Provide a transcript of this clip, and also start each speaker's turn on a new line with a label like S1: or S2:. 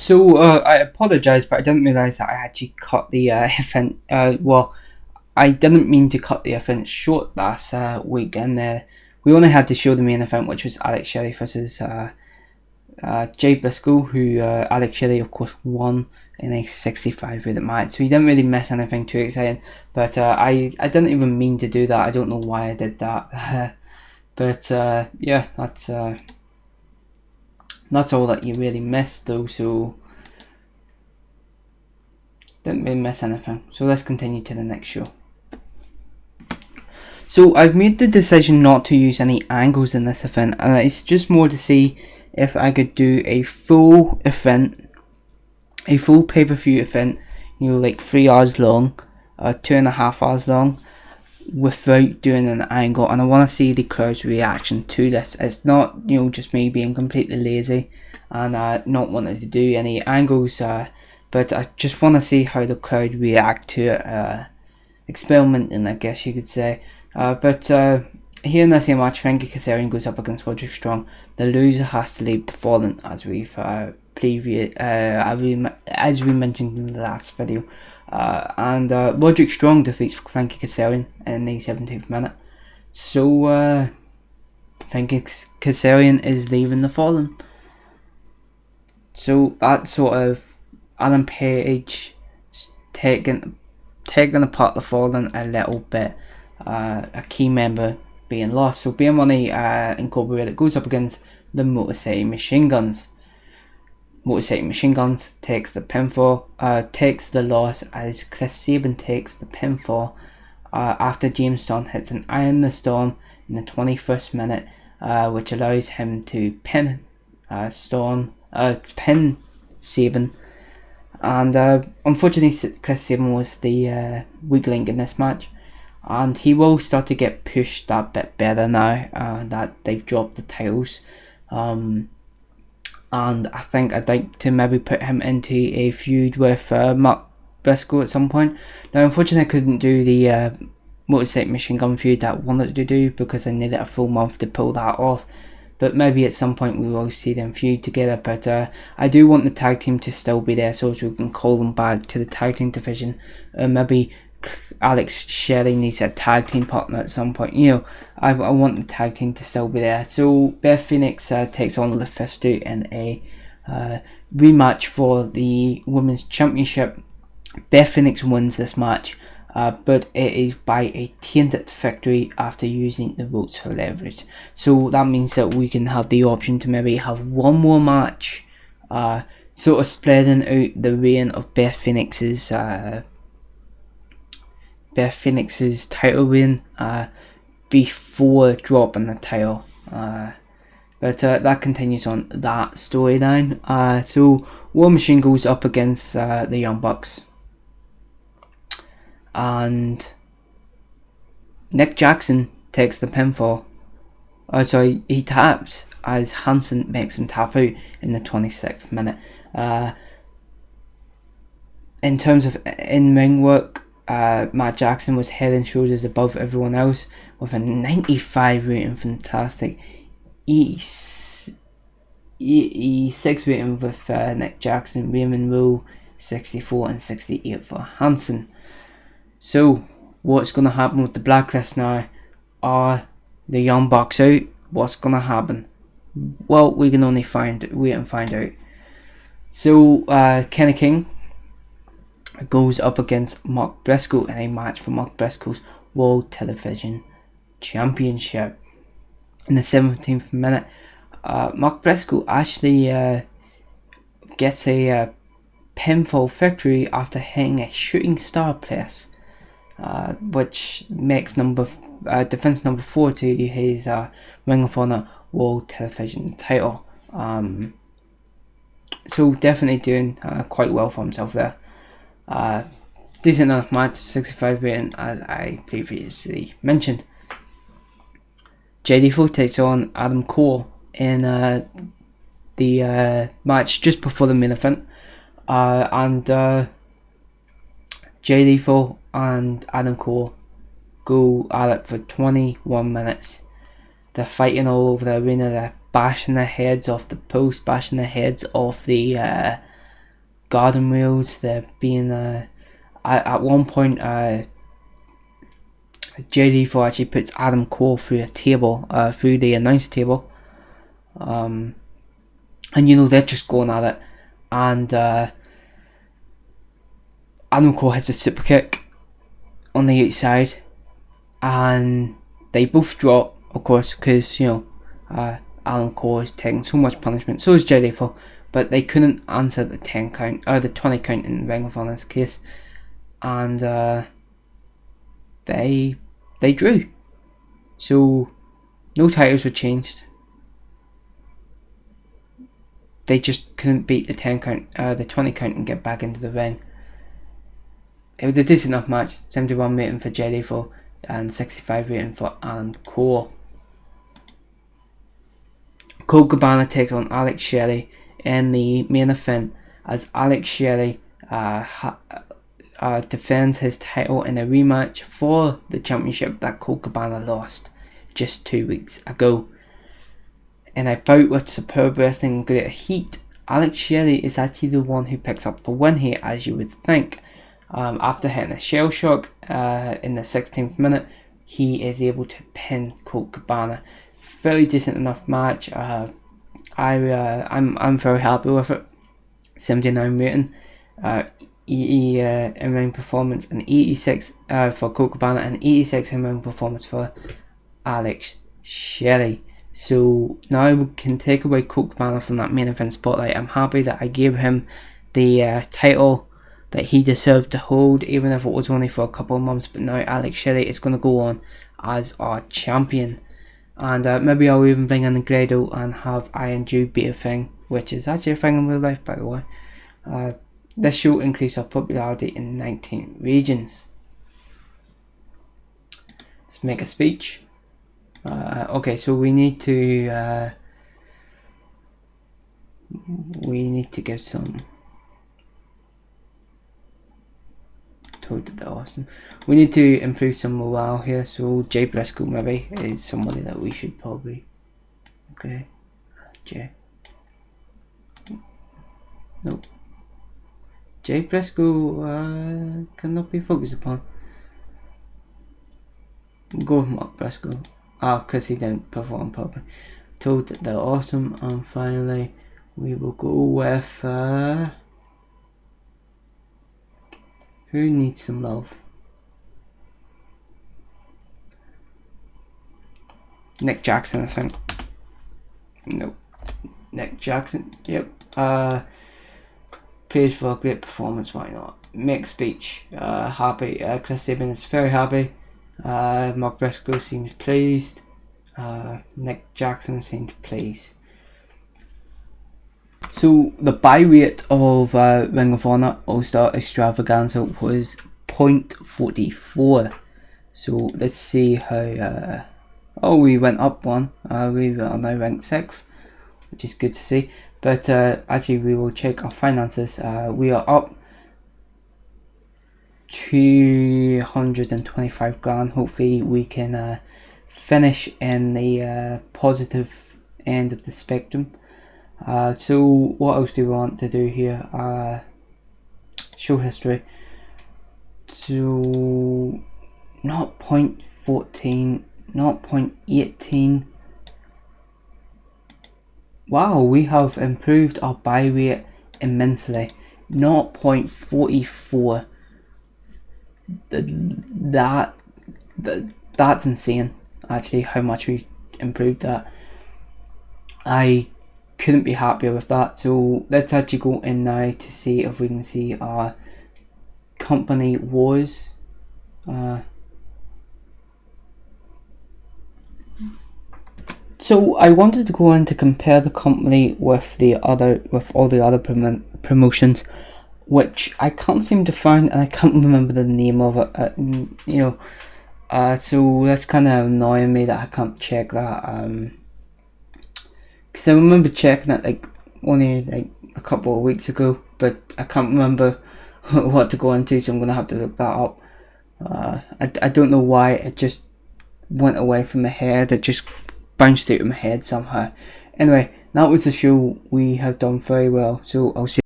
S1: I apologise, but I didn't realise that I actually cut the event. Well, I didn't mean to cut the event short last week, and we only had to show the main event, which was Alex Shelley versus Jay Briscoe, who Alex Shelley, of course, won in a 65 minute match. So he didn't really miss anything too exciting. But I didn't even mean to do that. I don't know why I did that. But yeah, that's all that you really missed, though. So didn't really miss anything. So let's continue to the next show. So I've made the decision not to use any angles in this event, and it's just more to see if I could do a full event, a full pay-per-view event, like 3 hours long, 2.5 hours long, without doing an angle. And I want to see the crowd's reaction to this. It's not just me being completely lazy and not wanting to do any angles, but I just want to see how the crowd react to it, experimenting, I guess you could say. But here in this match, Frankie Kazarian goes up against Roderick Strong. The loser has to leave the Fallen, as we've as we mentioned in the last video. And Roderick Strong defeats Frankie Kazarian in the 17th minute. So Frankie Kazarian is leaving the Fallen. So that sort of Adam Page taking apart the Fallen a little bit. A key member being lost. So Beer Money Incorporated goes up against the Motor City Machine Guns. Motor City Machine Guns takes the pinfall, takes the loss as Chris Sabin takes the pinfall after James Storm hits an Iron the Storm in the 21st minute, which allows him to pin Sabin. And unfortunately, Chris Sabin was the weak link in this match. And he will start to get pushed that bit better now that they've dropped the titles. And I think I'd like to maybe put him into a feud with Mark Briscoe at some point. Now, unfortunately, I couldn't do the Motor City Machine Gun feud that I wanted to do because I needed a full month to pull that off. But maybe at some point we will see them feud together. But I do want the tag team to still be there so we can call them back to the tag team division. Maybe Alex Shelley needs a tag team partner at some point. I want the tag team to still be there. So Beth Phoenix takes on LuFisto in a rematch for the Women's Championship. Beth Phoenix wins this match, but it is by a tainted victory after using the ropes for leverage. So that means that we can have the option to maybe have one more match, sort of spreading out the reign of Beth Phoenix's title reign before dropping the title. But that continues on that storyline. So War Machine goes up against the Young Bucks. And Nick Jackson takes the pinfall. He taps as Hansen makes him tap out in the 26th minute. In terms of in-ring work, Matt Jackson was head and shoulders above everyone else with a 95 rating. Fantastic. 86 rating with Nick Jackson. Raymond Rowe 64 and 68 for Hansen. So what's going to happen with the Blacklist now? Are the Young Bucks out? What's going to happen? Well, we can only wait and find out. So Kenny King goes up against Mark Briscoe in a match for Mark Briscoe's World Television Championship. In the 17th minute, Mark Briscoe actually gets a pinfall victory after hitting a shooting star press, which makes defense number 4 to his Ring of Honor World Television title. So definitely doing quite well for himself there. Decent enough match, 65 rating, as I previously mentioned. JD4 takes on Adam Cole in the match just before the main event, and JD4 and Adam Cole go at it for 21 minutes. They're fighting all over the arena. They're bashing their heads off the post, bashing their heads off the garden wheels. They're being at one point JD4 actually puts Adam Cole through a table, through the announce table, and you know they're just going at it, and Adam Cole hits a super kick on the outside, and they both drop, of course, because you know Adam Cole is taking so much punishment. So is JD4, but they couldn't answer the 10 count or the 20 count in Ring of Honor's case, and they drew. So no titles were changed. They just couldn't beat the 10 count, the 20 count, and get back into the ring. It was a decent enough match. 71 rating for JD4 and 65 rating for Adam Cole. Colt Cabana takes on Alex Shelley in the main event as Alex Shelley defends his title in a rematch for the championship that Colt Cabana lost just 2 weeks ago. In a bout with superb wrestling and great heat, Alex Shelley is actually the one who picks up the win here, as you would think. After hitting a shell shock in the 16th minute, he is able to pin Colt Cabana. Very decent enough match. I'm very happy with it. 79 rating. In-ring performance, and 86 for Colt Cabana, and 86 in-ring performance for Alex Shelley. So now we can take away Colt Cabana from that main event spotlight. I'm happy that I gave him the title that he deserved to hold, even if it was only for a couple of months. But now Alex Shelley is going to go on as our champion, and maybe I'll even bring in the Grado and have Iron Jew be a thing, which is actually a thing in real life, by the way. This show increased our popularity in 19 regions. Let's make a speech. Okay, so we need to give some. Told that awesome. We need to improve some morale here. So Jay Briscoe maybe is somebody that we should probably. Okay, Jay. Nope. Jay Briscoe cannot be focused upon. Go with Mark Briscoe. Because he didn't perform properly. Told that they're awesome, and finally we will go with who needs some love? Nick Jackson, I think. Nope. Nick Jackson. Yep. Praise for a great performance. Why not? Make speech. Happy. Chris Sabin is very happy. Mark Briscoe seems pleased. Nick Jackson seemed pleased. So the buy rate of Ring of Honor All-Star Extravaganza was 0.44. So let's see how. We went up one. We are now ranked 6th, which is good to see. But actually, we will check our finances. We are up 225 grand. Hopefully we can finish in the positive end of the spectrum. So what else do we want to do here? Show history. So not 0.14, not 0.18. Wow, we have improved our buy rate immensely. 0.44. That's insane. Actually, how much we improved that. I couldn't be happier with that. So let's actually go in now to see if we can see our company was. So I wanted to go in to compare the company with all the other promotions, which I can't seem to find, and I can't remember the name of it. So that's kind of annoying me that I can't check that. Because I remember checking it only a couple of weeks ago, but I can't remember what to go into, so I'm gonna have to look that up. I don't know why it just went away from my head. It just bounced out of my head somehow. Anyway, that was the show. We have done very well, so I'll see